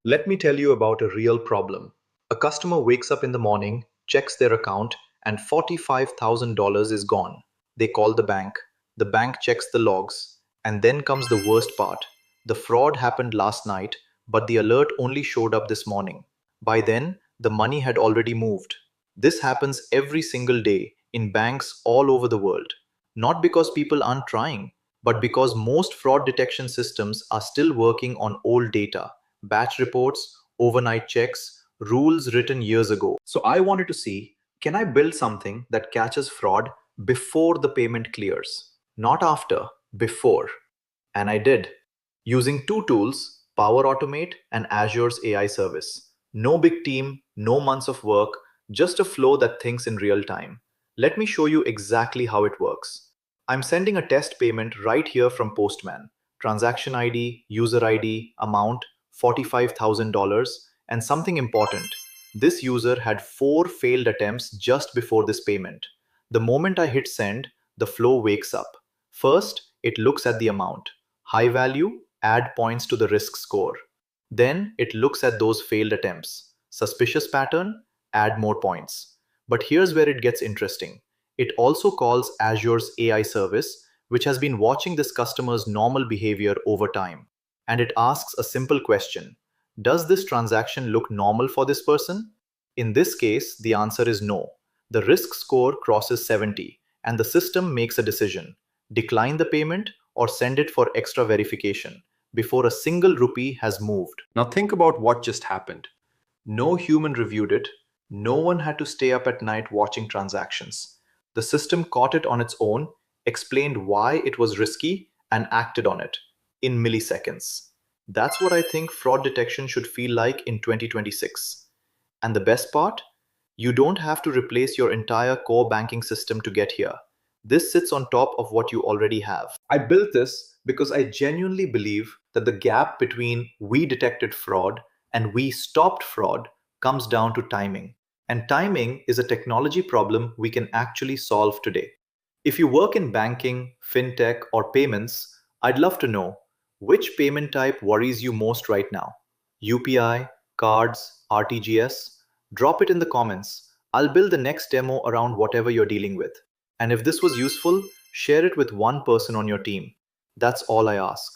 Let me tell you about a real problem. A customer wakes up in the morning, checks their account, and $45,000 is gone. They call the bank. The bank checks the logs. And then comes the worst part. The fraud happened last night, but the alert only showed up this morning. By then, the money had already moved. This happens every single day in banks all over the world. Not because people aren't trying, but because most fraud detection systems are still working on old data, batch reports, overnight checks, rules written years ago. So I wanted to see, can I build something that catches fraud before the payment clears? Not after, before. And I did. Using two tools, Power Automate and Azure's AI service. No big team, no months of work, just a flow that thinks in real time. Let me show you exactly how it works. I'm sending a test payment right here from Postman. Transaction ID, user ID, amount $45,000, and something important. This user had 4 failed attempts just before this payment. The moment I hit send, the flow wakes up. First, it looks at the amount. High value, add points to the risk score. Then it looks at those failed attempts. Suspicious pattern, add more points. But here's where it gets interesting. It also calls Azure's AI service, which has been watching this customer's normal behavior over time. And it asks a simple question. Does this transaction look normal for this person? In this case, the answer is no. The risk score crosses 70, and the system makes a decision: decline the payment or send it for extra verification before a single rupee has moved. Now think about what just happened. No human reviewed it. No one had to stay up at night watching transactions. The system caught it on its own, explained why it was risky, and acted on it in milliseconds. That's what I think fraud detection should feel like in 2026. And the best part? You don't have to replace your entire core banking system to get here. This sits on top of what you already have. I built this because I genuinely believe that the gap between we detected fraud and we stopped fraud comes down to timing. And timing is a technology problem we can actually solve today. If you work in banking, fintech, or payments, I'd love to know, which payment type worries you most right now? UPI, cards, RTGS? Drop it in the comments. I'll build the next demo around whatever you're dealing with. And if this was useful, share it with one person on your team. That's all I ask.